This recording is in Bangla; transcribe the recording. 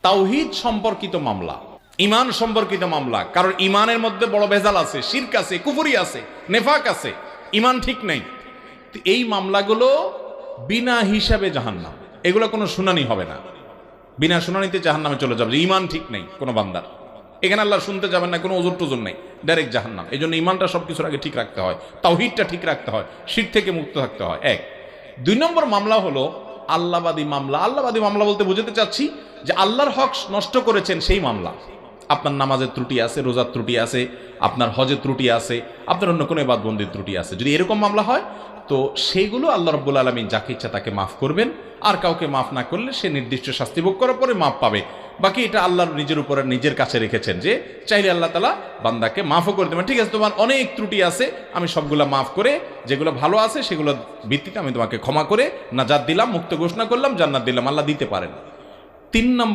তাওহীদ সম্পর্কিত মামলা, ঈমান সম্পর্কিত মামলা, কারণ ঈমানের মধ্যে বড় ভেজাল আছে, শিরক আছে, কুফরি আছে, নেফাক আছে, ঈমান ঠিক নাই, এই মামলাগুলো বিনা হিসাবে জাহান্নাম, এগুলো কোনো শুনানি হবে না, বিনা শুনানিতে জাহান্নামে চলে যাবে। ঈমান ঠিক নেই কোনো বান্দার, এখানে আল্লাহ শুনতে যাবেন না, কোনো ওজর টজর নেই, ডাইরেক্ট জাহান্নাম। এই জন্য ঈমানটা সবকিছুর আগে ঠিক রাখতে হয়, তাওহীদটা ঠিক রাখতে হয়, শিরক থেকে মুক্ত থাকতে হয়। এক। 2 নম্বর মামলা হলো আল্লাহবাদী মামলা। আল্লাহবাদী মামলা বলতে বুঝাতে চাচ্ছি যে আল্লাহর হক নষ্ট করেছেন সেই মামলা। আপনার নামাজের ত্রুটি আছে, রোজার ত্রুটি আছে, আপনার হজের ত্রুটি আছে, আপনার অন্য কোনো ইবাদতবন্দির ত্রুটি আছে, যদি এরকম মামলা হয় তো সেইগুলো আল্লাহ রাব্বুল আলামিন যাকে ইচ্ছা তাকে মাফ করবেন, আর কাউকে মাফ না করলে সে নির্দিষ্ট শাস্তি ভোগ করার পরে মাফ পাবে। বাকি এটা আল্লাহর নিজের উপরে নিজের কাছে রেখেছেন যে চাইলে আল্লাহ তাআলা বান্দাকে মাফও করে দেবেন। ঠিক আছে, তোমার অনেক ত্রুটি আছে, আমি সবগুলা মাফ করে যেগুলো ভালো আছে সেগুলো ভিত্তিতে আমি তোমাকে ক্ষমা করে নাজাত দিলাম, মুক্ত ঘোষণা করলাম, জান্নাত দিলাম, আল্লাহ দিতে পারেন। 3 নম্বর